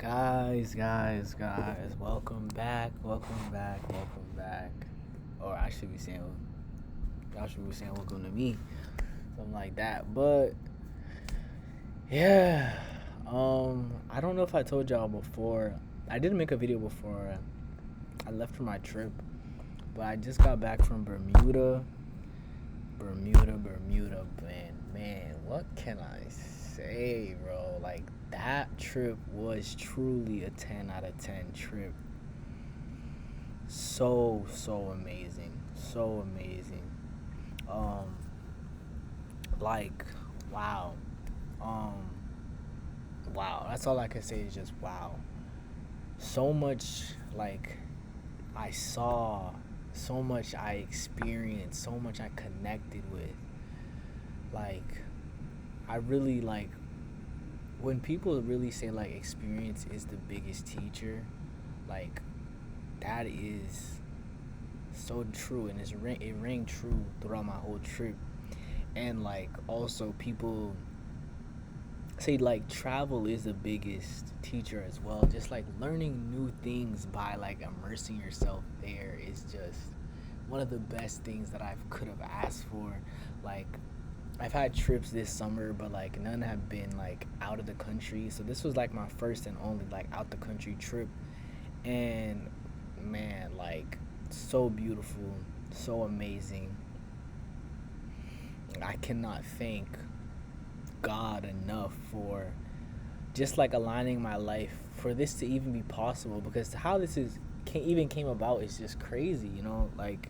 Guys, welcome back, welcome back. Or y'all should be saying welcome to me, something like that. But yeah, I don't know if I told y'all before. I did make a video before I left for my trip, but I just got back from Bermuda, man, what can I say, bro? Like, that trip was truly a 10 out of 10 trip. So amazing. So amazing. Um, like, wow. Um, wow. That's all I can say is just wow. So much, like, I saw, so much I experienced, so much I connected with. Like, I really like when people really say like experience is the biggest teacher, like that is so true, and it rang true throughout my whole trip. And like also people say like travel is the biggest teacher as well. Just like learning new things by like immersing yourself there is just one of the best things that I could have asked for. Like I've had trips this summer, but like none have been like out of the country. So this was like my first and only like out the country trip, and man, like so beautiful, so amazing. I cannot thank God enough for just like aligning my life for this to even be possible, because how this is even came about is just crazy, like.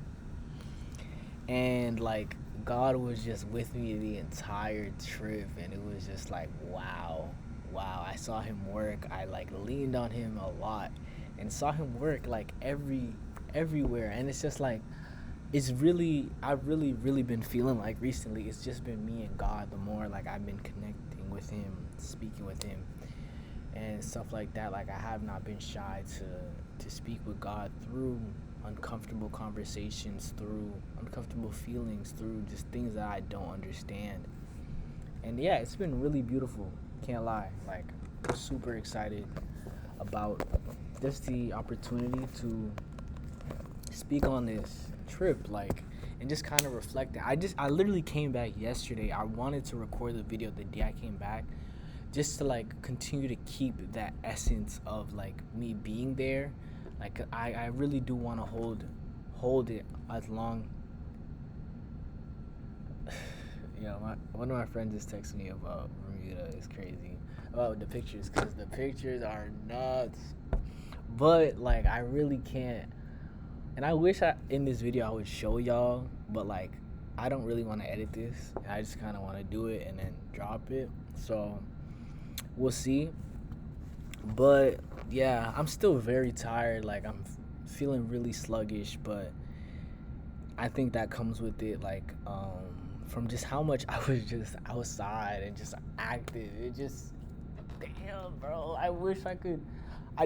And like God was just with me the entire trip, and it was just like wow. I saw him work. I like leaned on him a lot and saw him work like everywhere. And it's just like I've really been feeling like recently it's just been me and God. The more like I've been connecting with him, speaking with him and stuff like that, like I have not been shy to speak with God through uncomfortable conversations, through uncomfortable feelings, through just things that I don't understand. And yeah, it's been really beautiful, can't lie. Like, I'm super excited about just the opportunity to speak on this trip, like, and just kind of reflect it. I literally came back yesterday. I wanted to record the video the day I came back, just to like continue to keep that essence of like me being there. Like I really do want to hold it as long. One of my friends just texted me about Bermuda. It's crazy about the pictures, because the pictures are nuts. But like I really can't, and I wish in this video I would show y'all, but like I don't really want to edit this. I just kind of want to do it and then drop it. So we'll see. But yeah, I'm still very tired. Like I'm feeling really sluggish, but I think that comes with it. Like from just how much I was just outside and just active. It just, damn, bro. I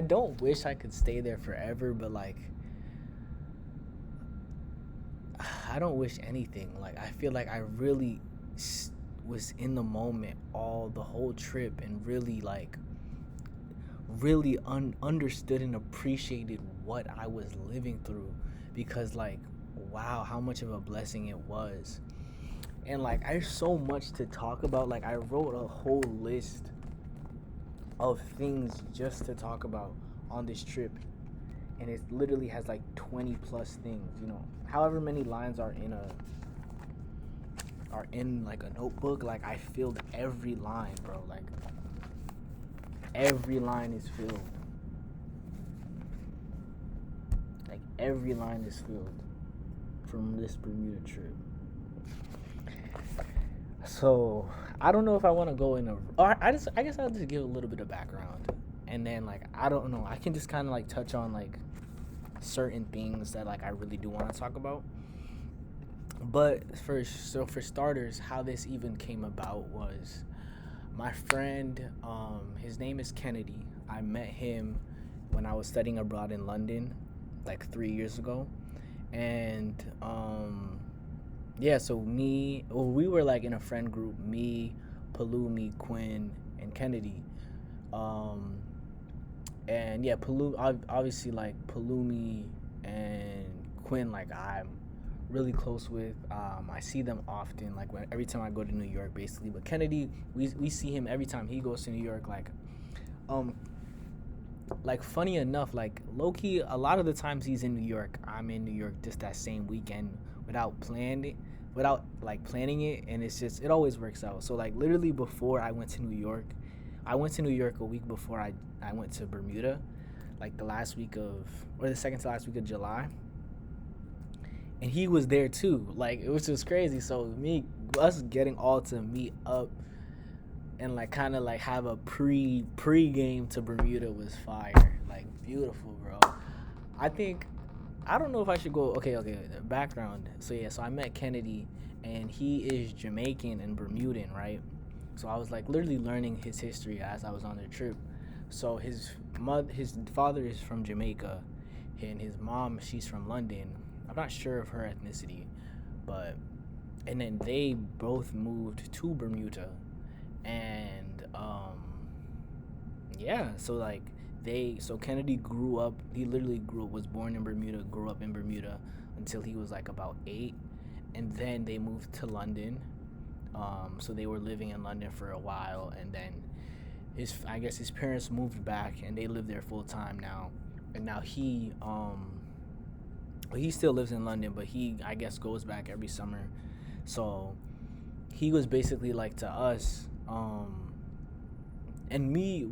don't wish I could stay there forever, but like I don't wish anything. Like I feel like I really was in the moment all the whole trip, and really like really understood and appreciated what I was living through, because like wow, how much of a blessing it was. And like there's so much to talk about. Like I wrote a whole list of things just to talk about on this trip, and it literally has like 20 plus things, however many lines are in like a notebook. Like I filled every line, bro. Like every line is filled. Like every line is filled from this Bermuda trip. So I don't know if I want to go in I guess I'll just give a little bit of background, and then like I don't know, I can just kind of like touch on like certain things that like I really do want to talk about. But for starters, how this even came about was my friend, his name is Kennedy. I met him when I was studying abroad in London like 3 years ago. And yeah, so we were like in a friend group, me, Palumi, Quinn, and Kennedy. um And yeah, obviously like Palumi and Quinn, like I'm really close with. I see them often, like every time I go to New York, basically. But Kennedy, we see him every time he goes to New York. Um, like funny enough, like low key, a lot of the times he's in New York, I'm in New York just that same weekend without planning, without like planning it, and it's just it always works out. So like literally before I went to New York, I went to New York a week before I went to Bermuda, like the last week of or the second to last week of July, and he was there too. Like it was just crazy. So us getting all to meet up and like kind of like have a pre game to Bermuda was fire. Like beautiful, bro. I think I don't know if I should go. Okay. The background. So yeah, so I met Kennedy, and he is Jamaican and Bermudan, right? So I was like literally learning his history as I was on the trip. So his father is from Jamaica, and his mom, she's from London. I'm not sure of her ethnicity, but and then they both moved to Bermuda, and yeah, so like so Kennedy grew up. He literally grew up, was born in Bermuda, grew up in Bermuda until he was like about 8, and then they moved to London. So they were living in London for a while, and then I guess his parents moved back, and they live there full time now. And now well, he still lives in London, but he I guess goes back every summer. So he was basically like to us, and me,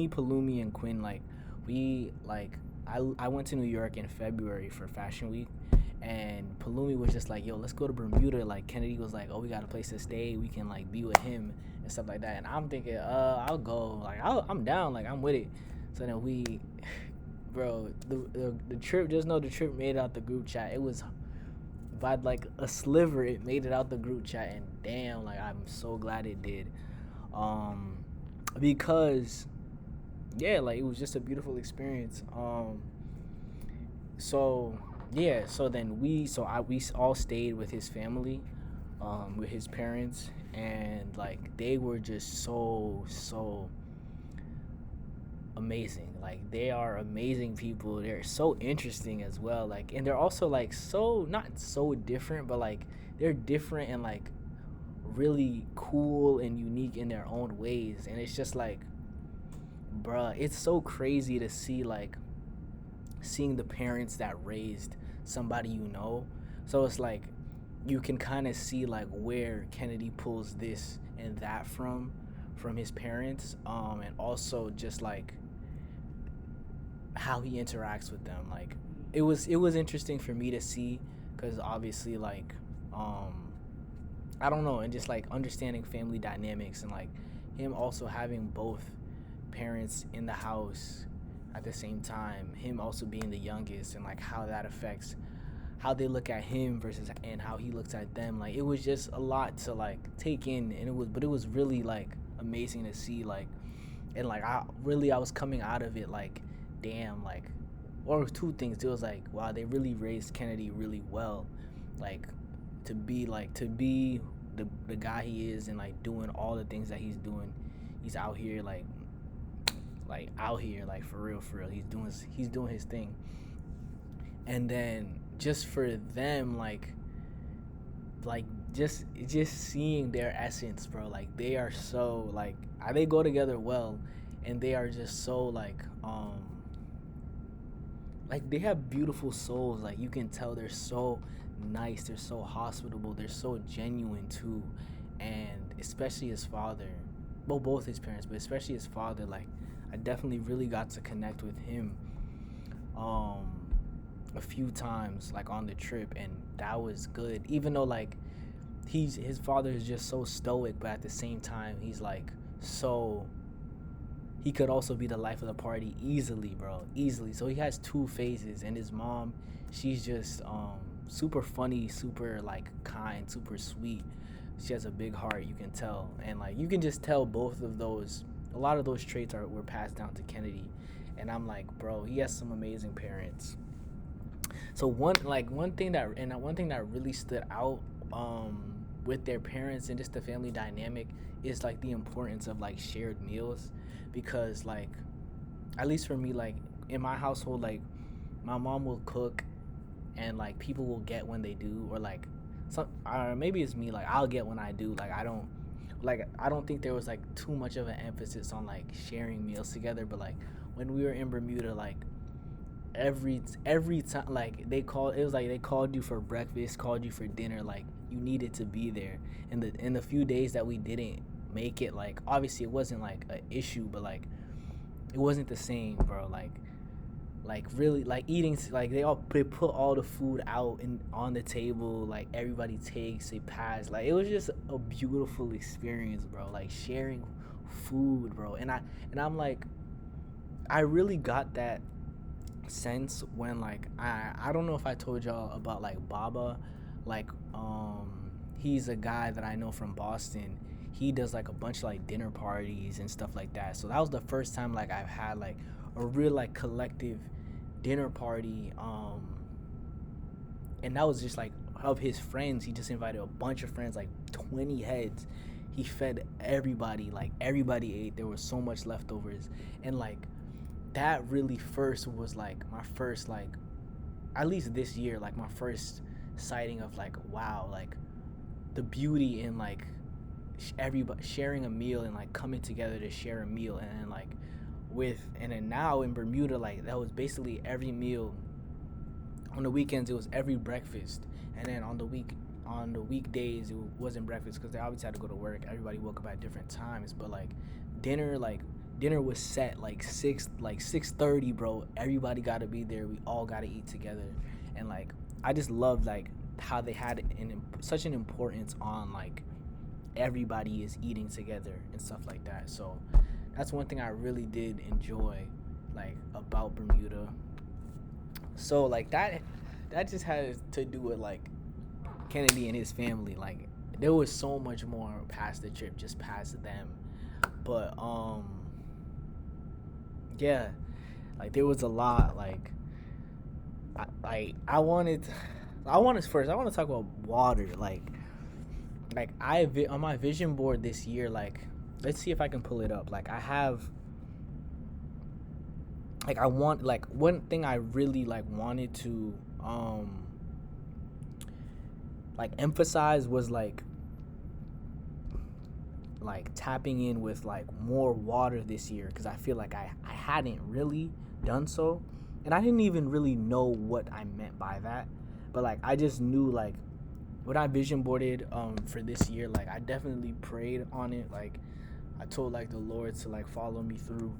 Palumi and Quinn, like we like I went to New York in February for Fashion Week, and Palumi was just like, yo, let's go to Bermuda. Like Kennedy was like, oh, we got a place to stay, we can like be with him and stuff like that. And I'm thinking, I'll go, like I'm down, like I'm with it. So then we, bro, the trip, just know the trip made it out the group chat. It was by like a sliver, it made it out the group chat, and damn, like I'm so glad it did. Because yeah, like it was just a beautiful experience. So yeah, so then we all stayed with his family, with his parents, and like they were just so amazing. Like they are amazing people. They're so interesting as well. Like, and they're also like so not so different, but like they're different and like really cool and unique in their own ways. And it's just like, bruh, it's so crazy to see like seeing the parents that raised somebody you know. So it's like you can kind of see like where Kennedy pulls this and that from his parents, and also just like how he interacts with them. Like it was interesting for me to see, because obviously like I don't know, and just like understanding family dynamics, and like him also having both parents in the house at the same time, him also being the youngest, and like how that affects how they look at him versus and how he looks at them. Like it was just a lot to like take in, and it was really like amazing to see. Like, and like I was coming out of it like, damn, like, or two things. It was like, wow, they really raised Kennedy really well, like to be the guy he is, and like doing all the things that he's doing. He's out here like out here, like for real, he's doing his thing. And then just for them, like just seeing their essence, bro, like they are so like they go together well, and they are just so like they have beautiful souls. Like you can tell they're so nice, they're so hospitable, they're so genuine too. And especially his father, well, both his parents, but especially his father, like I definitely really got to connect with him a few times, like on the trip, and that was good. Even though like his father is just so stoic, but at the same time he's like so he could also be the life of the party easily, bro, easily. So he has two phases, and his mom, she's just super funny, super like kind, super sweet. She has a big heart, you can tell, and like you can just tell both of those. A lot of those traits were passed down to Kennedy, and I'm like, bro, he has some amazing parents. So one thing that really stood out with their parents and just the family dynamic is like the importance of like shared meals, because like at least for me, like in my household, like my mom will cook, and like people will get when they do, or like some, or maybe it's me, like I'll get when I do. I don't think there was like too much of an emphasis on like sharing meals together. But like when we were in Bermuda, like every time, like it was like they called you for breakfast, called you for dinner, like you needed to be there. And the few days that we didn't make it, like obviously it wasn't like an issue, but like it wasn't the same, bro. Like really, like eating, like they put all the food out and on the table, like everybody takes, they pass, like it was just a beautiful experience, bro. Like sharing food, bro. And I'm like, I really got that sense when like I don't know if I told y'all about like Baba, like he's a guy that I know from Boston. He does like a bunch of like dinner parties and stuff like that. So that was the first time like I've had like a real like collective dinner party. And that was just like of his friends. He just invited a bunch of friends, like 20 heads. He fed everybody, like everybody ate. There was so much leftovers. And like that really first was like my first, like at least this year, like my first sighting of like, wow, like the beauty in like everybody sharing a meal and like coming together to share a meal. And then like and then now in Bermuda, like that was basically every meal. On the weekends it was every breakfast, and then on the weekdays it wasn't breakfast because they obviously had to go to work. Everybody woke up at different times, but like dinner was set like 6:30, bro. Everybody got to be there. We all got to eat together. And like I just loved like how they had such an importance on like everybody is eating together and stuff like that. So that's one thing I really did enjoy like about Bermuda. So like that just has to do with like Kennedy and his family. Like there was so much more past the trip, just past them. But yeah, like there was a lot. Like I wanted first I want to talk about water. Like on my vision board this year, like let's see if I can pull it up. Like I have, like I want, like one thing I really like wanted to like emphasize was like tapping in with like more water this year, because I feel like I hadn't really done so, and I didn't even really know what I meant by that. But like I just knew like when I vision boarded for this year, like I definitely prayed on it. Like I told like the Lord to like follow me through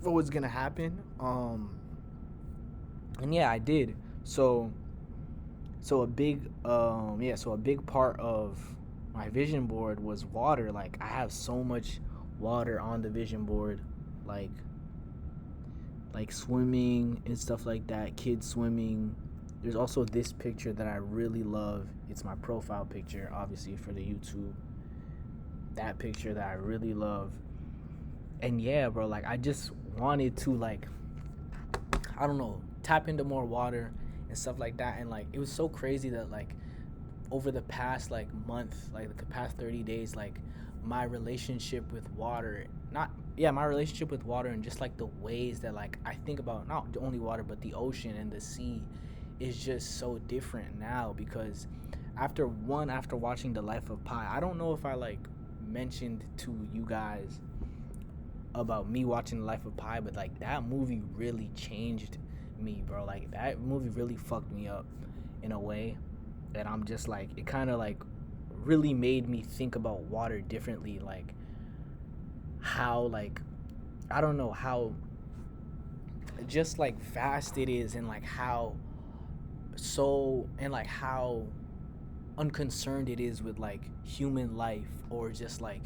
what was gonna happen. And yeah, I did. So a big so a big part of my vision board was water. Like I have so much water on the vision board, like swimming and stuff like that, kids swimming. There's also this picture that I really love. It's my profile picture, obviously for the YouTube. That picture that I really love. And yeah, bro, like I just wanted to like, I don't know, tap into more water and stuff like that. And like it was so crazy that like over the past like month, like the past 30 days, like my relationship with water, my relationship with water, and just like the ways that like I think about not only water but the ocean and the sea is just so different now. Because after watching The Life of Pi, I don't know if I like mentioned to you guys about me watching The Life of Pi, but like that movie really changed me, bro. Like that movie really fucked me up in a way that I'm just like, it kind of like really made me think about water differently. Like how, like I don't know, how just like vast it is, and like how how unconcerned it is with like human life, or just like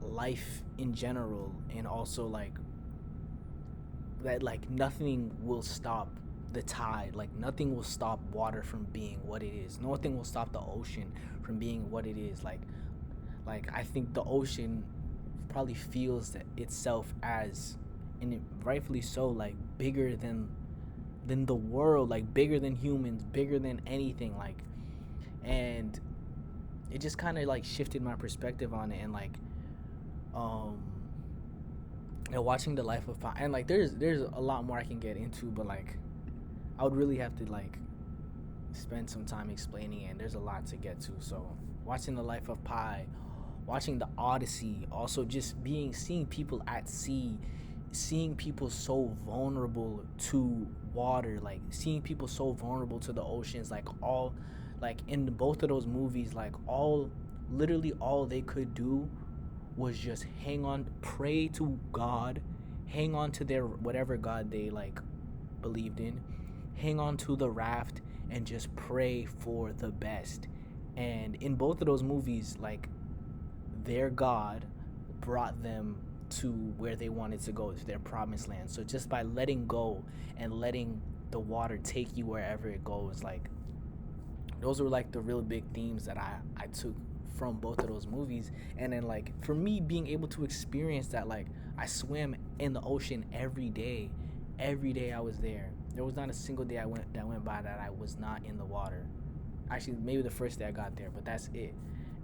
life in general. And also like that like nothing will stop the tide. Like nothing will stop water from being what it is. Nothing will stop the ocean from being what it is. Like I think the ocean probably feels that itself as, and it, rightfully so, like bigger than the world, like bigger than humans, bigger than anything. Like, and it just kind of like shifted my perspective on it. And like and watching the life of Pi, and like there's a lot more I can get into, but like I would really have to like spend some time explaining it, and there's a lot to get to. So watching the life of Pi, watching the Odyssey, also just seeing people at sea, seeing people so vulnerable to water, like seeing people so vulnerable to the oceans, like all, like in both of those movies, like all, literally all they could do was just hang on, pray to God, hang on to their whatever God they like believed in, hang on to the raft, and just pray for the best. And in both of those movies, like their God brought them to where they wanted to go, to their promised land. So just by letting go and letting the water take you wherever it goes, like those were like the real big themes that I took from both of those movies. And then like for me being able to experience that, like I swam in the ocean every day. Every day I was there. There was not a single day that went by that I was not in the water. Actually, maybe the first day I got there, but that's it.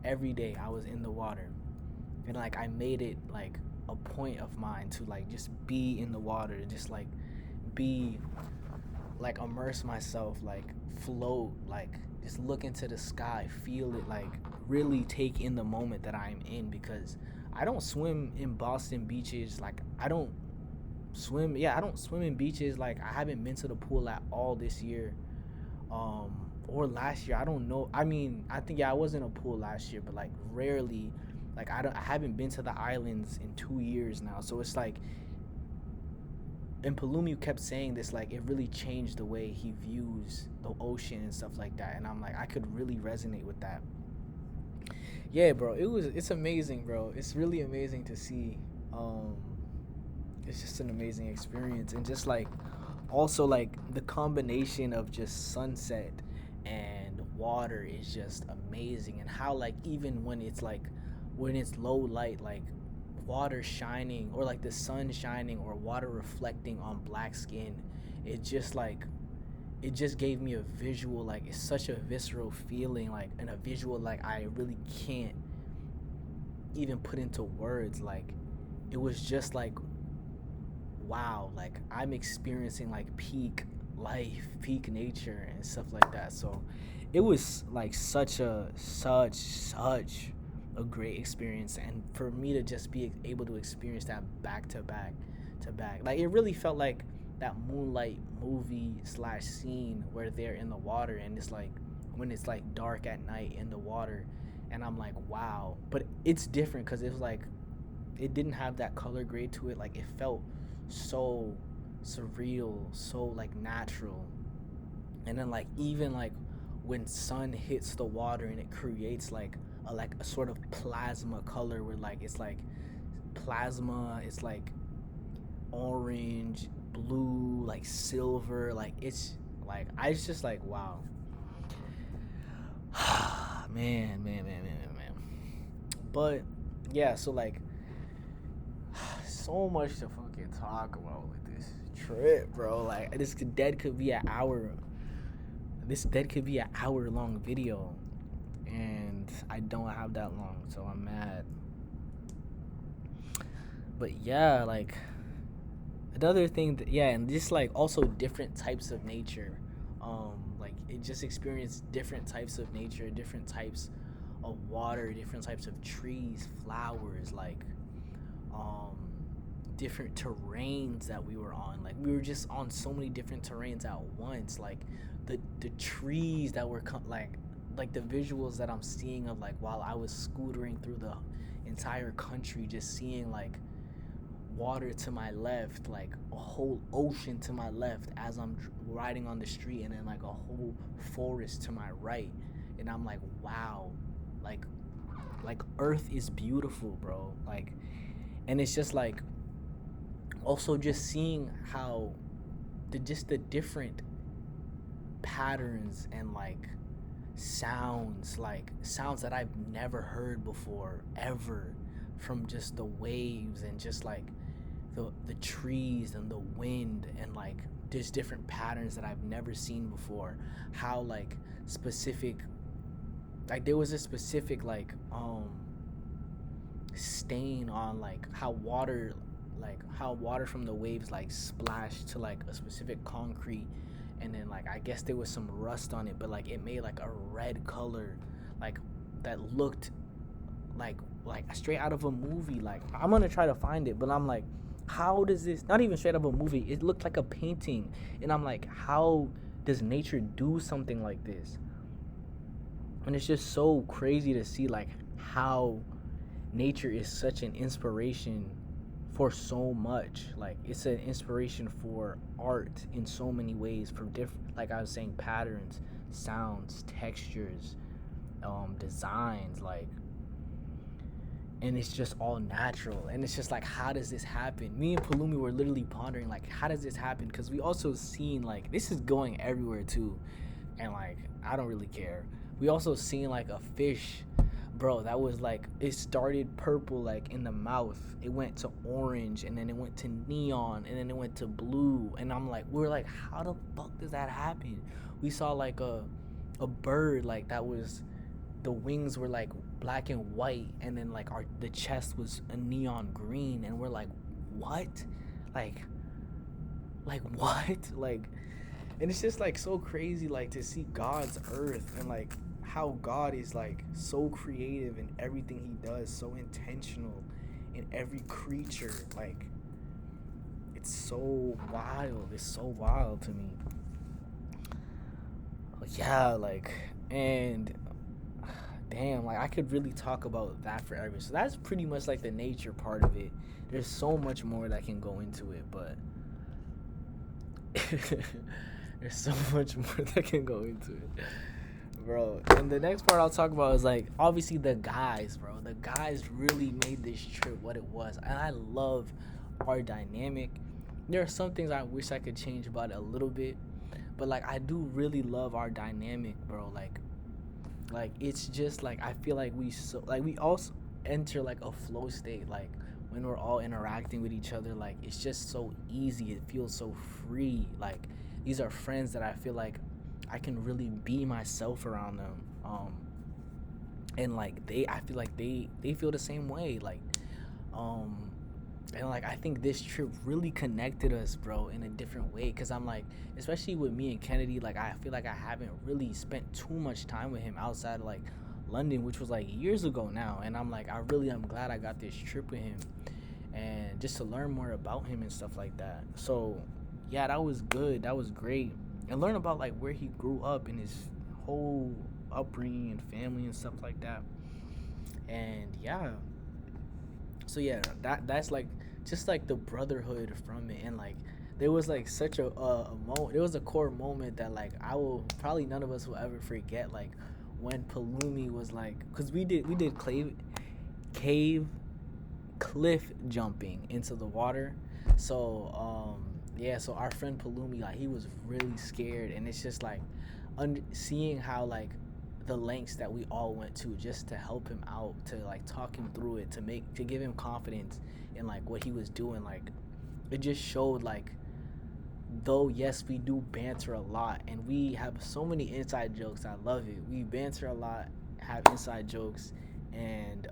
Every day I was in the water. And like I made it like a point of mine to like just be in the water, just like be, like immerse myself, like float, like just look into the sky, feel it, like really take in the moment that I'm in. Because I don't swim in Boston beaches, like I don't I don't swim in beaches, like I haven't been to the pool at all this year, or last year, I don't know. I mean, I think, yeah, I was in a pool last year, but like rarely, like I haven't been to the islands in 2 years now. So it's like, and Palumi kept saying this, like it really changed the way he views the ocean and stuff like that. And I'm like, I could really resonate with that. Yeah, bro, it's amazing, bro. It's really amazing to see. Um, it's just an amazing experience, and just like also like the combination of just sunset and water is just amazing. And how like even when it's like, when it's low light, like water shining, or like the sun shining, or water reflecting on black skin, it just like, it just gave me a visual, like it's such a visceral feeling, like, and a visual like I really can't even put into words. Like it was just like, wow, like I'm experiencing like peak life, peak nature and stuff like that. So it was like such a great experience. And for me to just be able to experience that back to back to back, like it really felt like that Moonlight movie slash scene where they're in the water, and it's like when it's like dark at night in the water. And I'm like, wow. But it's different because it was like, it didn't have that color grade to it. Like it felt so surreal, so like natural. And then like even like when sun hits the water and it creates like a sort of plasma color, where like it's like plasma, it's like orange, blue, like silver, like it's like, I was just like, wow. Man. But yeah, so like so much to fucking talk about with this trip, bro. Like this dead could be an hour long video, and I don't have that long, so I'm mad. But yeah, like another thing that, yeah, and just like also different types of nature. Like it just experienced different types of nature, different types of water, different types of trees, flowers, like um different terrains that we were on. Like we were just on so many different terrains at once. Like the trees that were like the visuals that I'm seeing of like while I was scootering through the entire country, just seeing like water to my left, like a whole ocean to my left as I'm riding on the street, and then like a whole forest to my right. And I'm like, wow, like Earth is beautiful, bro. Like, and it's just like also just seeing how the different patterns and like sounds that I've never heard before ever, from just the waves and just like the trees and the wind, and like just different patterns that I've never seen before. How like specific, like there was a specific like stain on like how water like how water from the waves like splashed to like a specific concrete, and then like I guess there was some rust on it, but like it made like a red color, like that looked like straight out of a movie. Like I'm gonna try to find it, but I'm like, how does this, not even straight out of a movie, it looked like a painting, and I'm like, how does nature do something like this? And it's just so crazy to see like how nature is such an inspiration for so much. Like it's an inspiration for art in so many ways, for different, like I was saying, patterns, sounds, textures, designs, like, and it's just all natural. And it's just like, how does this happen? Me and Palumi were literally pondering like, how does this happen? Because we also seen like this is going everywhere too, and like I don't really care. We also seen like a fish, bro, that was like, it started purple like in the mouth, it went to orange, and then it went to neon, and then it went to blue, and I'm like, we were like, how the fuck does that happen? We saw like a bird like that was, the wings were like black and white, and then like the chest was a neon green, and we're like, what? like what? Like, and it's just like so crazy like to see God's earth, and like how God is like so creative in everything he does, so intentional in every creature. Like it's so wild. It's so wild to me. Yeah, like, and damn, like I could really talk about that forever. So that's pretty much like the nature part of it. There's so much more that can go into it, but there's so much more that can go into it, bro. And the next part I'll talk about is like obviously the guys, bro. The guys really made this trip what it was, and I love our dynamic. There are some things I wish I could change about it a little bit, but like I do really love our dynamic, bro. Like it's just like I feel like we also enter like a flow state, like when we're all interacting with each other. Like it's just so easy, it feels so free. Like these are friends that I feel like I can really be myself around them. And like I feel like they feel the same way. Like um and like I think this trip really connected us, bro, in a different way. Because I'm like, especially with me and Kennedy, like I feel like I haven't really spent too much time with him outside of like London, which was like years ago now. And I'm like, I'm glad I got this trip with him, and just to learn more about him and stuff like that. So yeah, that was good, that was great. And learn about like where he grew up and his whole upbringing and family and stuff like that. And yeah, so yeah, that's like just like the brotherhood from it. And like there was like such a moment, there was a core moment that like I will probably, none of us will ever forget. Like when Palumi was like, because we did cave cliff jumping into the water. So yeah, so our friend Palumi, like he was really scared, and it's just like seeing how like the lengths that we all went to just to help him out, to like talk him through it, to give him confidence in like what he was doing. Like it just showed like, though yes, we do banter a lot, and we have so many inside jokes. I love it. We banter a lot, have inside jokes, and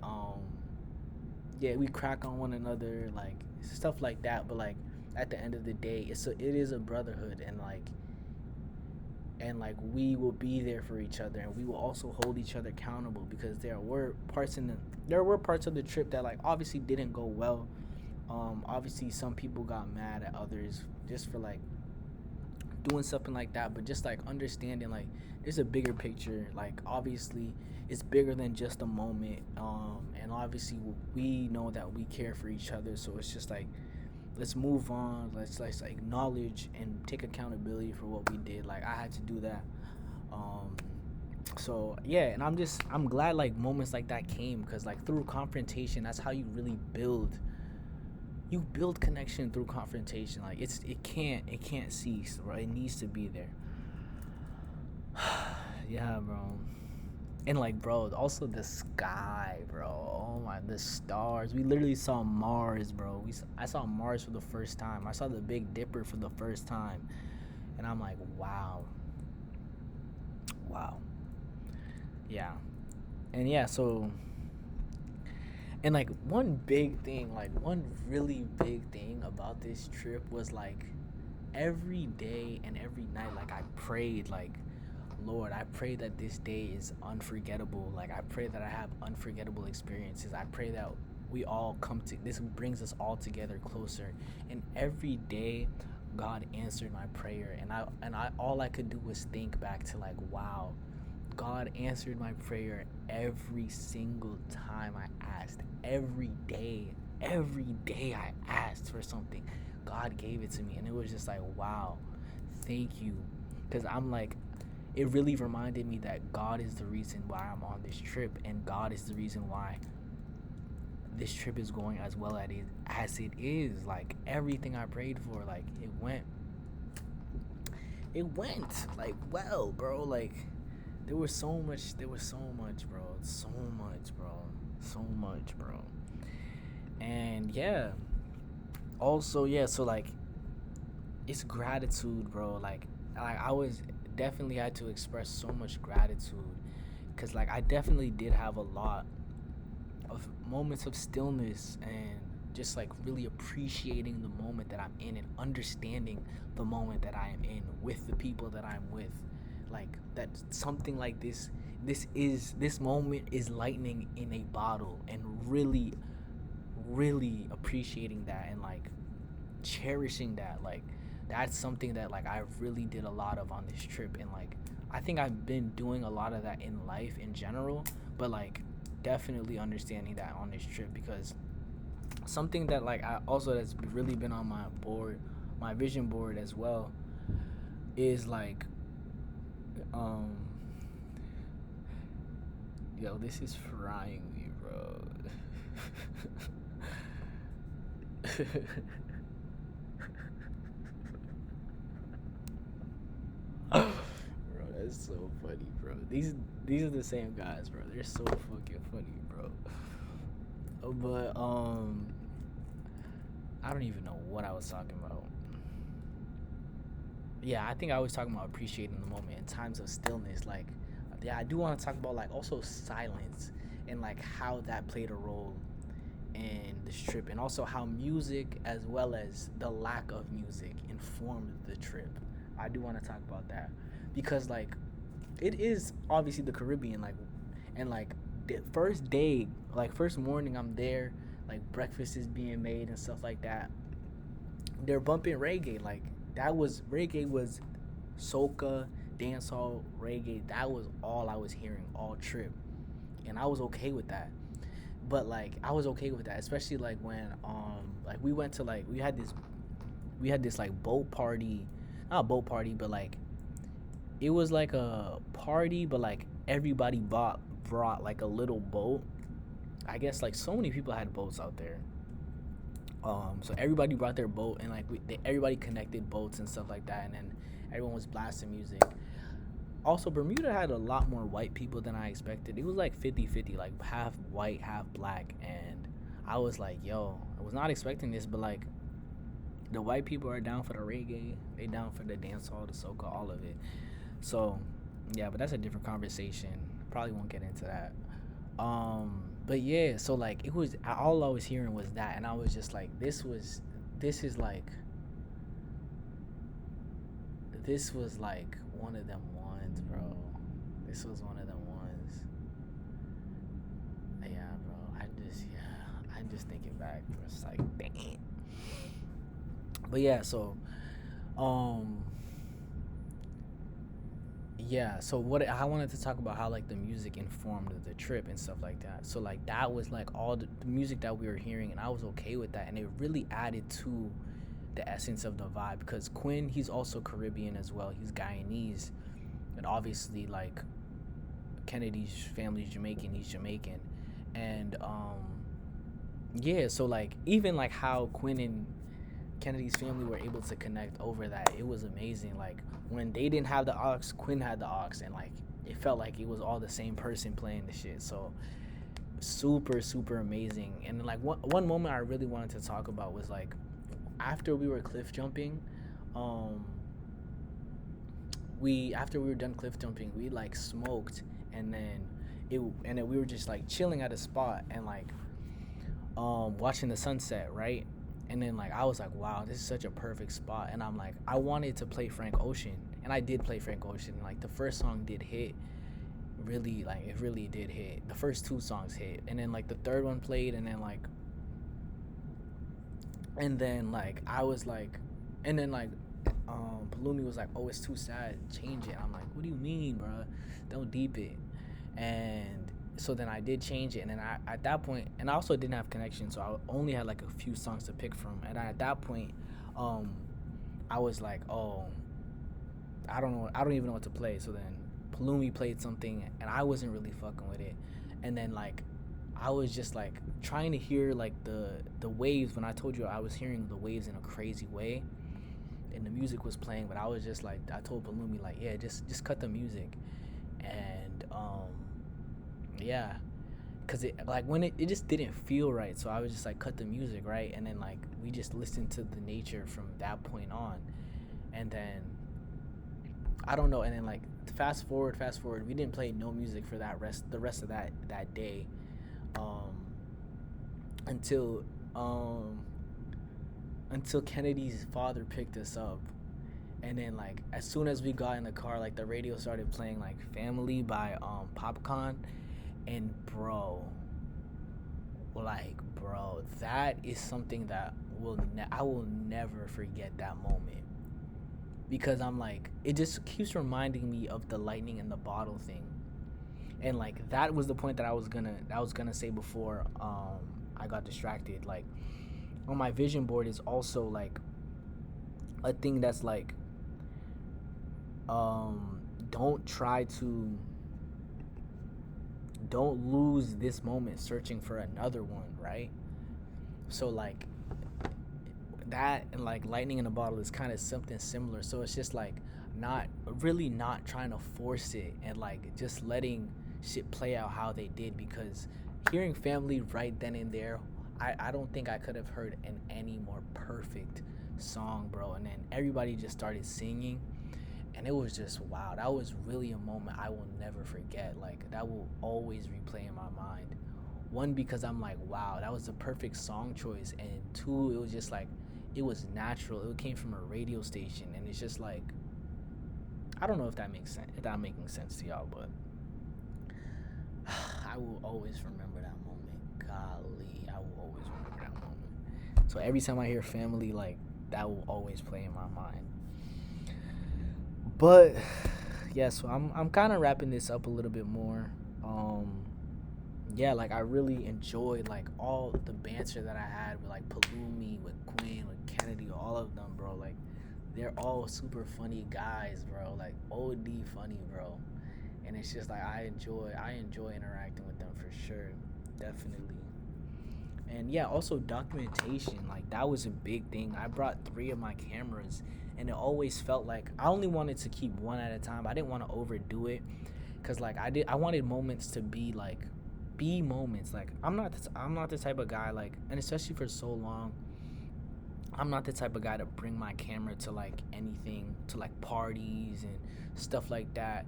yeah, we crack on one another, like stuff like that. But like at the end of the day, it is a brotherhood, and like we will be there for each other, and we will also hold each other accountable, because there were parts of the trip that like obviously didn't go well. Obviously some people got mad at others just for like doing something like that, but just like understanding like there's a bigger picture. Like obviously it's bigger than just a moment, and obviously we know that we care for each other. So it's just like, let's move on. Let's acknowledge and take accountability for what we did. Like I had to do that. Um, so yeah, and I'm glad like moments like that came, because like through confrontation, that's how you really build. You build connection through confrontation. Like it can't cease, right? It needs to be there. Yeah, bro. And like, bro, also the sky, bro. Oh my, the stars. We literally saw Mars, bro. I saw Mars for the first time. I saw the Big Dipper for the first time, and I'm like, wow, wow, yeah. And yeah, so And like one big thing, like one really big thing about this trip was like every day and every night, like I prayed, like, Lord, I pray that this day is unforgettable. Like I pray that I have unforgettable experiences. I pray that we all come to this brings us all together closer. And every day God answered my prayer, and I all I could do was think back to like, wow, God answered my prayer every single time I asked. Every day I asked for something, God gave it to me. And it was just like, wow, thank you. Because I'm like, it really reminded me that God is the reason why I'm on this trip, and God is the reason why this trip is going as well as it is. Like everything I prayed for, like it went like well, bro. Like there was so much, bro. So much, bro. And yeah, also yeah, so like it's gratitude, bro. Like I was definitely had to express so much gratitude, cuz like I definitely did have a lot of moments of stillness and just like really appreciating the moment that I'm in and understanding the moment that I am in with the people that I'm with. Like that something like this moment is lightning in a bottle, and really appreciating that and like cherishing that. Like that's something that like I really did a lot of on this trip, and like I think I've been doing a lot of that in life in general, but like definitely understanding that on this trip, because something that like I also that's really been on my board, my vision board as well, is like um yo, this is frying me, bro. Bro, that's so funny, bro. These are the same guys, bro. They're so fucking funny, bro. But I don't even know what I was talking about. Yeah, I think I was talking about appreciating the moment in times of stillness. Like, yeah, I do want to talk about like also silence and like how that played a role in this trip, and also how music as well as the lack of music informed the trip. I do want to talk about that because like it is obviously the Caribbean, like, and like the first day, like first morning I'm there, like breakfast is being made and stuff like that. They're bumping reggae, like reggae was soca, dancehall, reggae. That was all I was hearing all trip, and I was okay with that. But like I was okay with that, especially like when like we went to like we had this like boat party, not a boat party, but like it was like a party, but like everybody brought like a little boat. I guess like so many people had boats out there. So everybody brought their boat, and like everybody connected boats and stuff like that, and then everyone was blasting music. Also, Bermuda had a lot more white people than I expected. It was like 50-50, like half white, half black, and I was like, yo, I was not expecting this, but like the white people are down for the reggae, they down for the dancehall, the soca, all of it. So yeah, but that's a different conversation. Probably won't get into that. But yeah, so like it was all I was hearing was that, and I was just like, this was like one of them ones, bro. This was one of them ones. Yeah, bro. I'm just thinking back. It's like, dang. But yeah, so um yeah, so what I wanted to talk about how like the music informed the trip and stuff like that. So like that was like all the music that we were hearing, and I was okay with that, and it really added to the essence of the vibe, because Quinn, he's also Caribbean as well. He's Guyanese, and obviously like Kennedy's family's Jamaican. He's Jamaican, and yeah. So like even like how Quinn and Kennedy's family were able to connect over that, it was amazing. Like when they didn't have the aux, Quinn had the aux, and like it felt like it was all the same person playing the shit. So super amazing. And like one moment I really wanted to talk about was like after we were cliff jumping, um we after we were done cliff jumping, we like smoked, and then we were just like chilling at a spot, and like watching the sunset, right? And then like I was like, wow, this is such a perfect spot. And I'm like, I wanted to play Frank Ocean, and I did play Frank Ocean. Like the first song did hit, really, like it really did hit. The first two songs hit, and then like the third one played, and then I was like, and then like Palumi was like, oh, it's too sad, change it. I'm like, what do you mean, bro? Don't deep it. And so then I did change it, and then at that point, and I also didn't have connection, so I only had like a few songs to pick from. And at that point, um, I was like, oh, I don't know, I don't even know what to play. So then Palumi played something, and I wasn't really fucking with it. And then like I was just like trying to hear like the waves. When I told you I was hearing the waves in a crazy way, and the music was playing, but I was just like, I told Palumi like, yeah, just cut the music. And yeah, because it like when it just didn't feel right, so I was just like, cut the music, right? And then like we just listened to the nature from that point on. And then I don't know, and then like fast forward, we didn't play no music for the rest of that day, um until um until Kennedy's father picked us up. And then like as soon as we got in the car, like the radio started playing like Family by Popcorn. And bro, that is something that I will never forget that moment, because I'm like, it just keeps reminding me of the lightning in the bottle thing. And like that was the point that I was gonna say before I got distracted. Like on my vision board is also like a thing that's like, don't try to don't lose this moment searching for another one, right? So like that, and like lightning in a bottle is kind of something similar. So it's just like not trying to force it, and like just letting shit play out how they did. Because hearing Family right then and there, I don't think I could have heard an any more perfect song, bro. And then everybody just started singing, and it was just wow. That was really a moment I will never forget. Like that will always replay in my mind. One, because I'm like, wow, that was the perfect song choice, and two, it was just like, it was natural. It came from a radio station, and it's just like, I don't know if that makes sense, if that making sense to y'all, but I will always remember that moment. Golly, I will always remember that moment. So every time I hear Family, like that will always play in my mind. But yeah, so I'm kind of wrapping this up a little bit more. Um, yeah, like I really enjoyed like all the banter that I had with like Palumi, with Quinn, with Kennedy, all of them, bro. Like they're all super funny guys, bro. Like OD funny, bro. And it's just like I enjoy interacting with them for sure, definitely. And yeah, also documentation, like that was a big thing. I brought three of my cameras, and it always felt like I only wanted to keep one at a time. I didn't want to overdo it, because like I wanted moments to be moments. Like I'm not the type of guy, like, and especially for so long, I'm not the type of guy to bring my camera to like anything, to like parties and stuff like that,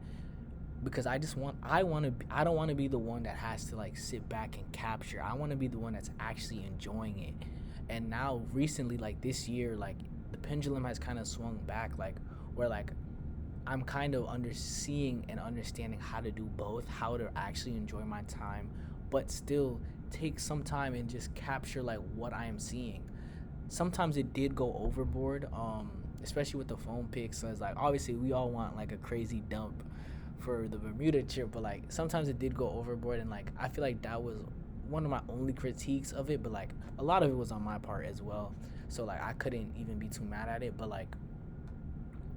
because I don't want to be the one that has to like sit back and capture. I want to be the one that's actually enjoying it. And now recently, like this year, like the pendulum has kind of swung back, like where like I'm kind of seeing and understanding how to do both, how to actually enjoy my time, but still take some time and just capture like what I am seeing. Sometimes it did go overboard, especially with the phone pics. So it's like, obviously we all want like a crazy dump for the Bermuda trip, but like sometimes it did go overboard, and like I feel like that was one of my only critiques of it. But like a lot of it was on my part as well, so like I couldn't even be too mad at it. But like,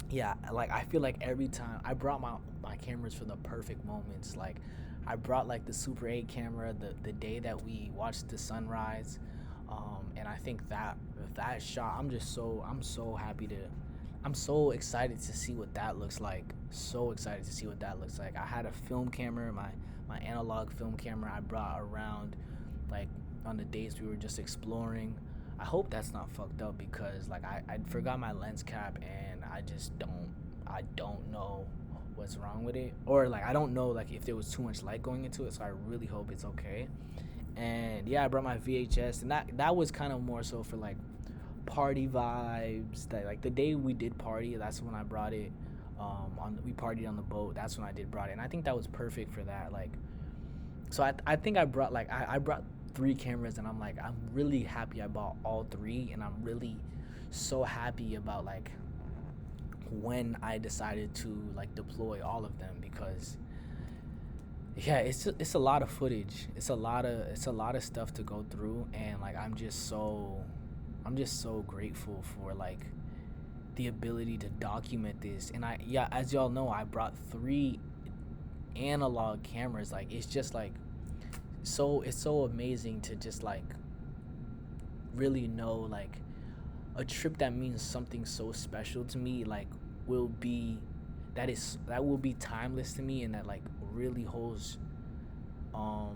yeah, like I feel like every time I brought my cameras for the perfect moments. Like I brought like the Super 8 camera the day that we watched the sunrise, and I think that shot, I'm so happy to, I'm so excited to see what that looks like. So excited to see what that looks like. I had a film camera, my analog film camera I brought around, like on the days we were just exploring. I hope that's not fucked up, because like I forgot my lens cap, and I don't know what's wrong with it, or like I don't know like if there was too much light going into it. So I really hope it's okay. And yeah, I brought my VHS, and that was kind of more so for like party vibes. That like the day we did party, that's when I brought it. We partied on the boat. That's when I did brought it, and I think that was perfect for that. Like, so I think I brought like I brought three cameras, and I'm really happy I bought all three, and I'm really so happy about like when I decided to like deploy all of them, because yeah, it's a lot of footage. It's a lot of stuff to go through, and like I'm just so grateful for like the ability to document this. And yeah, as y'all know, I brought three analog cameras. Like it's just like it's so amazing to just like really know like a trip that means something so special to me like will be that will be timeless to me, and that like really holds a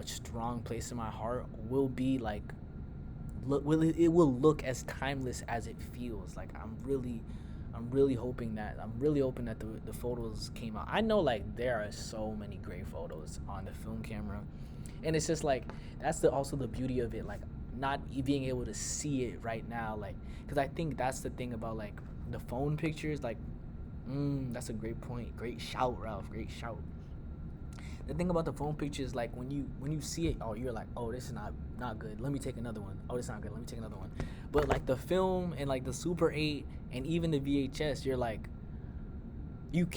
strong place in my heart, will be like it will look as timeless as it feels. Like I'm really hoping that the photos came out. I know like there are so many great photos on the film camera, and it's just like that's also the beauty of it, like not being able to see it right now, like because I think that's the thing about like the phone pictures. Like that's a great point, great shout, Ralph, great shout. The thing about the phone pictures, like when you see it, oh, you're like, oh, this is not good, let me take another one. Oh, this is not good, let me take another one. But like the film and like the Super 8 and even the VHS, you're like, you're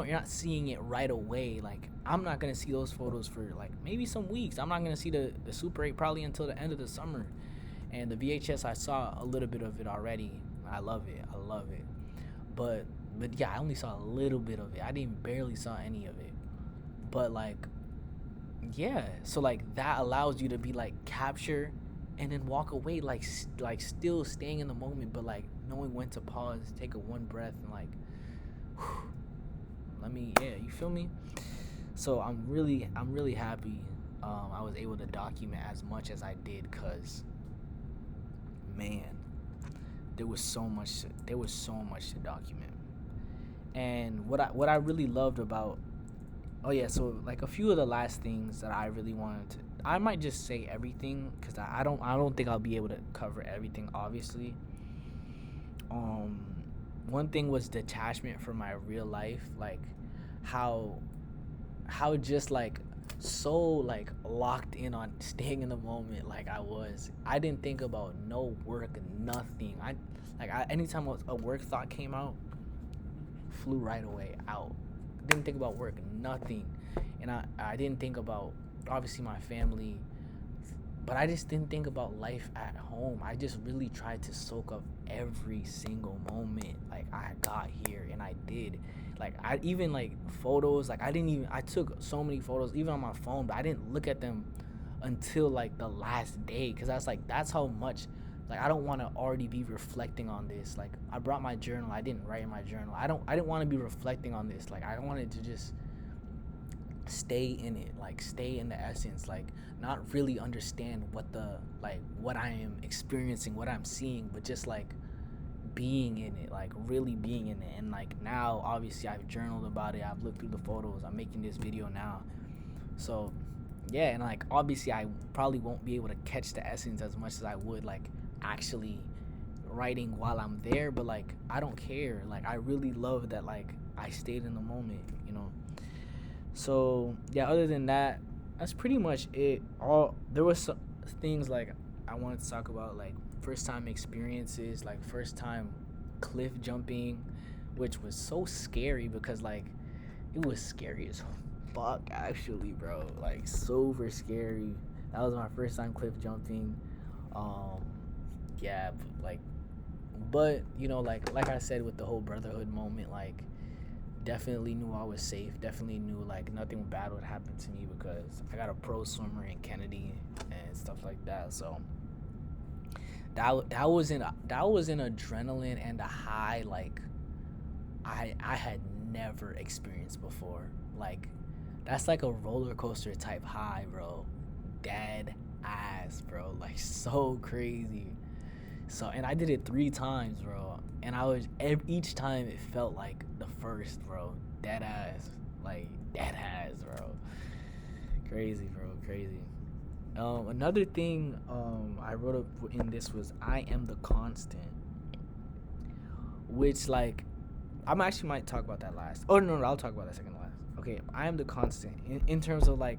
not seeing it right away. Like I'm not gonna see those photos for like maybe some weeks. I'm not gonna see the Super 8 probably until the end of the summer. And the VHS, I saw a little bit of it already. I love it. But yeah, I only saw a little bit of it. I didn't barely saw any of it. But like, yeah, so like that allows you to be like capture and then walk away, like still staying in the moment, but like knowing when to pause, take a one breath, and like whew, yeah, you feel me? So I'm really happy I was able to document as much as I did, cuz man, there was so much to document. And what I really loved about, oh yeah, so like a few of the last things that I really wanted to, I might just say everything because I don't think I'll be able to cover everything, obviously. Um, One thing was detachment from my real life, like how just like so like locked in on staying in the moment. Like I didn't think about no work, nothing. Anytime a work thought came out, flew right away out. Didn't think about work, nothing. And I didn't think about obviously my family, but I just didn't think about life at home. I just really tried to soak up every single moment like I got here, and I did. Like I even like photos, like I took so many photos even on my phone, but I didn't look at them until like the last day, because I was like, that's how much, like I don't want to already be reflecting on this. Like I brought my journal, I didn't write in my journal. I didn't want to be reflecting on this. Like I wanted to just stay in it, like stay in the essence, like not really understand what I am experiencing, what I'm seeing, but just like being in it, like really being in it. And like now obviously I've journaled about it, I've looked through the photos, I'm making this video now. So yeah, and like obviously I probably won't be able to catch the essence as much as I would like actually writing while I'm there, but like I don't care. Like I really love that like I stayed in the moment, you know. So yeah, other than that, that's pretty much it. All there was some things like I wanted to talk about, like first time experiences, like first time cliff jumping, which was so scary because like it was scary as fuck actually, bro. Like super scary. That was my first time cliff jumping. Um, yeah, but you know, like I said with the whole brotherhood moment, like definitely knew I was safe. Definitely knew like nothing bad would happen to me because I got a pro swimmer in Kennedy and stuff like that. So that was an adrenaline and a high like I had never experienced before. Like that's like a roller coaster type high, bro. Dead ass, bro. Like so crazy. So, and I did it 3 times, bro. And each time it felt like the first, bro. Dead ass. Like, dead ass, bro. Crazy, bro. Crazy. Another thing I wrote up in this was I am the constant, which like I'm actually might talk about that last. Oh no, I'll talk about that second to last. Okay, I am the constant in terms of like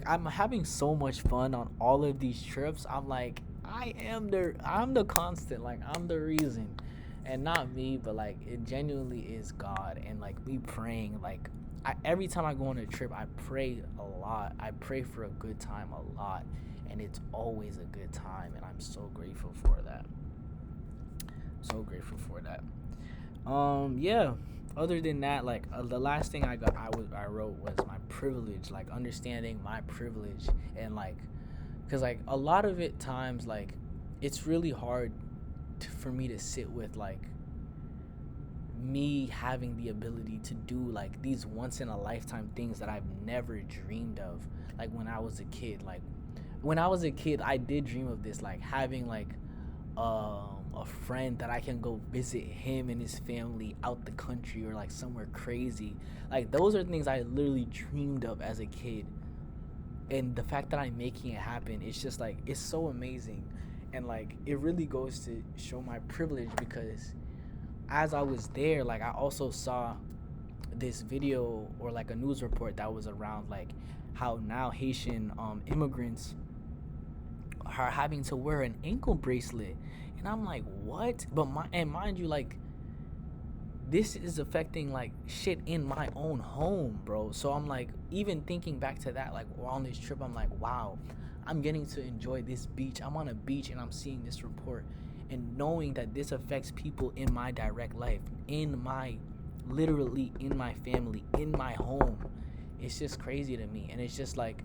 I'm having so much fun on all of these trips. I'm like I'm the constant. Like I'm the reason, and not me, but like it genuinely is God and like me praying. Like every time I go on a trip, I pray a lot. I pray for a good time a lot, and it's always a good time, and I'm so grateful for that. So grateful for that. Yeah, other than that, like the last thing I wrote was my privilege, like understanding my privilege, and like because like a lot of it times like it's really hard for me to sit with like me having the ability to do like these once in a lifetime things that I've never dreamed of. Like when I was a kid, I did dream of this, like having like a friend that I can go visit him and his family out the country or like somewhere crazy. Like those are things I literally dreamed of as a kid. And the fact that I'm making it happen, it's just like it's so amazing. And like it really goes to show my privilege because as I was there, like I also saw this video or like a news report that was around like how now Haitian immigrants are having to wear an ankle bracelet, and I'm like, what? But mind you, like this is affecting like shit in my own home, bro. So I'm like, even thinking back to that, like on this trip, I'm like, wow, I'm getting to enjoy this beach. I'm on a beach and I'm seeing this report, and knowing that this affects people in my direct life, literally in my family, in my home. It's just crazy to me, and it's just like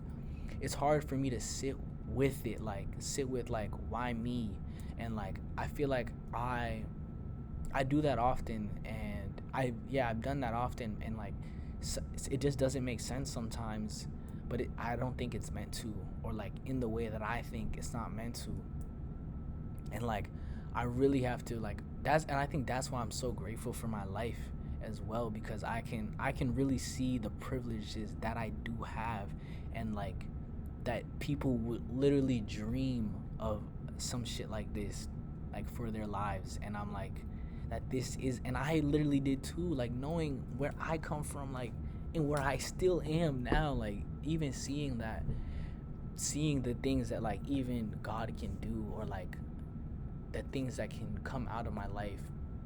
it's hard for me to sit with it, like sit with like why me, and like I feel like I do that often, and I've done that often, and like it just doesn't make sense sometimes, but I don't think it's meant to, or like in the way that I think it's not meant to, and like I really have to like and I think that's why I'm so grateful for my life as well, because I can really see the privileges that I do have, and like that people would literally dream of some shit like this like for their lives, and I'm like that this is, and I literally did too, like knowing where I come from, like and where I still am now, like even seeing the things that like even God can do, or like the things that can come out of my life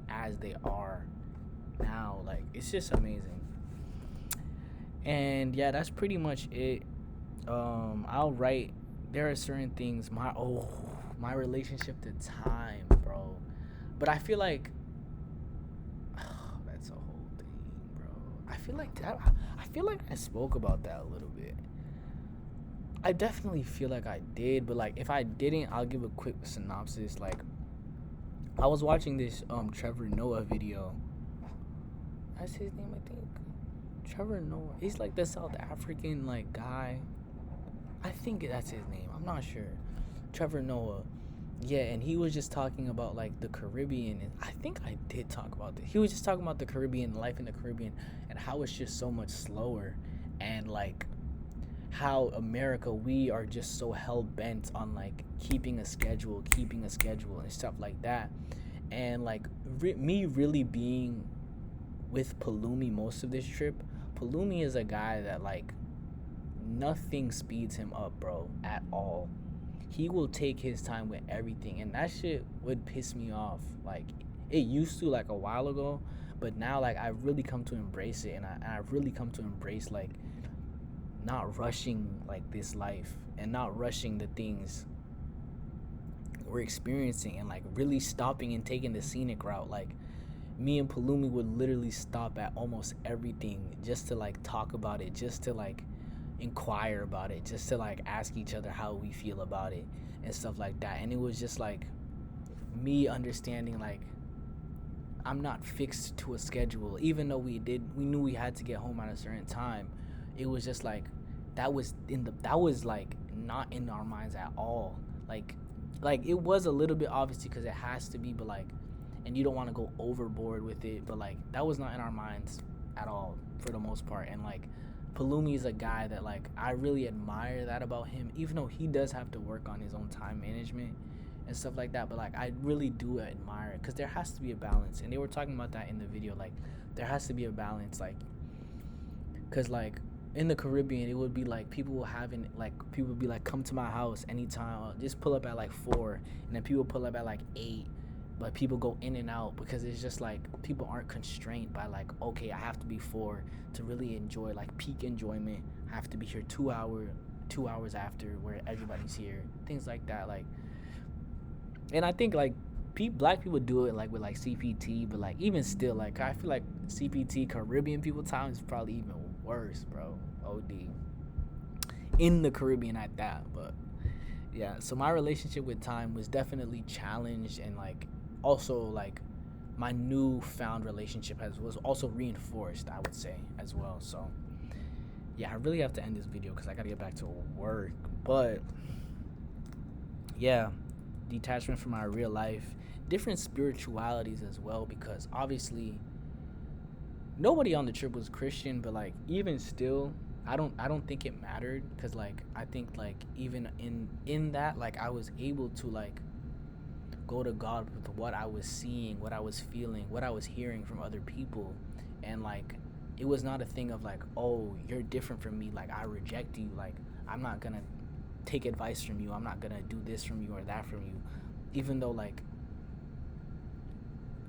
as they are now, like it's just amazing. And yeah, that's pretty much it. I'll write, there are certain things, my relationship to time, bro, but I feel like that's a whole thing, bro. I feel like I spoke about that a little bit. I definitely feel like I did, but like if I didn't, I'll give a quick synopsis. Like I was watching this Trevor Noah video. That's his name, I think. Trevor Noah. He's like the South African like guy. I think that's his name. I'm not sure. Trevor Noah. Yeah, and he was just talking about like the Caribbean, and I think I did talk about this. He was just talking about the Caribbean, life in the Caribbean, and how it's just so much slower, and like how America, we are just so hell bent on like keeping a schedule and stuff like that. And like me really being with Palumi most of this trip. Palumi is a guy that like nothing speeds him up, bro, at all. He will take his time with everything, and that shit would piss me off. Like it used to like a while ago, but now like I've really come to embrace it, and I've really come to embrace like not rushing like this life, and not rushing the things we're experiencing, and like really stopping and taking the scenic route. Like me and Palumi would literally stop at almost everything just to like talk about it, just to like inquire about it, just to like ask each other how we feel about it and stuff like that. And it was just like me understanding like I'm not fixed to a schedule, even though we knew we had to get home at a certain time. It was just like that was like not in our minds at all. Like it was a little bit obviously because it has to be, but like, and you don't want to go overboard with it, but like that was not in our minds at all for the most part. And like Palumi is a guy that like I really admire that about him, even though he does have to work on his own time management and stuff like that. But like I really do admire it because there has to be a balance, and they were talking about that in the video. Like there has to be a balance, like because like in the Caribbean, it would be like people would be like, come to my house anytime, just pull up at like 4, and then people pull up at like 8. But people go in and out because it's just like people aren't constrained by like, okay, I have to be 4 to really enjoy like peak enjoyment. I have to be here 2 hours after where everybody's here, things like that. Like, and I think like black people do it like with like CPT, but like even still, like I feel like CPT Caribbean people time is probably even worse, bro. OD in the Caribbean at that. But yeah, so my relationship with time was definitely challenged, and like also like my newfound relationship was also reinforced, I would say, as well. So yeah, I really have to end this video because I gotta get back to work. But yeah, detachment from my real life, different spiritualities as well, because obviously nobody on the trip was Christian, but like even still, I don't think it mattered, because like I think like even in that, like I was able to like go to God with what I was seeing, what I was feeling, what I was hearing from other people. And like it was not a thing of like, oh, you're different from me, like I reject you, like I'm not gonna take advice from you, I'm not gonna do this from you or that from you. Even though like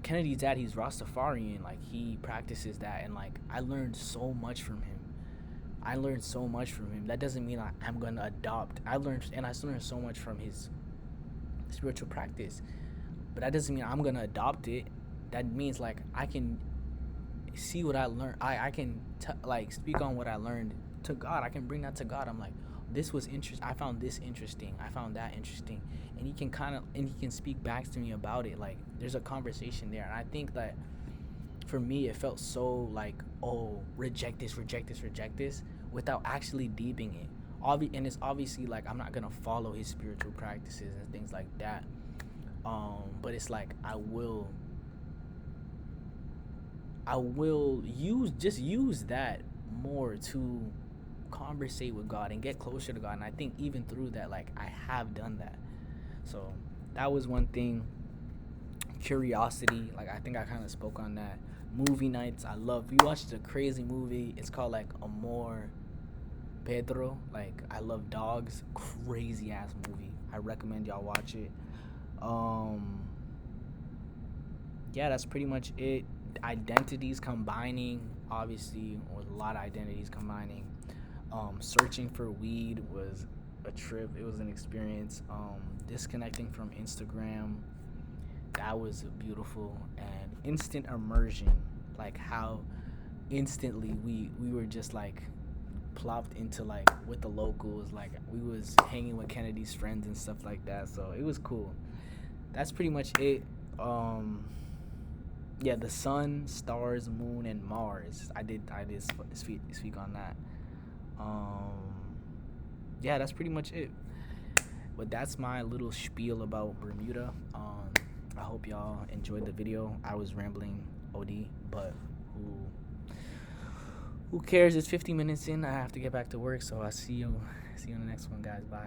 Kennedy's dad, he's Rastafarian, like he practices that, and like I learned so much from him. That doesn't mean I'm gonna adopt. I learned so much from his spiritual practice, but that doesn't mean I'm gonna adopt it. That means like I can see what I learned. I can like speak on what I learned to God. I can bring that to God. I'm like, this was interesting. I found this interesting. I found that interesting, and he can speak back to me about it. Like there's a conversation there, and I think that for me it felt so like, oh, reject this, without actually deeping it. And it's obviously like I'm not gonna follow his spiritual practices and things like that. But it's like I will use that more to conversate with God and get closer to God. And I think even through that, like I have done that. So that was one thing. Curiosity, like I think I kind of spoke on that. Movie nights, we watched a crazy movie. It's called like Amor Pedro. Like I love dogs. Crazy ass movie. I recommend y'all watch it. Yeah, that's pretty much it. Identities combining, obviously, with a lot of identities combining. Searching for weed was a trip. It was an experience. Disconnecting from Instagram, that was beautiful. And instant immersion, like how instantly we were just like plopped into like with the locals, like we was hanging with Kennedy's friends and stuff like that. So it was cool. That's pretty much it. Yeah, the sun, stars, moon, and Mars. I did speak on that. Yeah, that's pretty much it. But that's my little spiel about Bermuda. I hope y'all enjoyed the video. I was rambling OD, but who cares? It's 50 minutes in. I have to get back to work, so I'll see you in the next one, guys. Bye.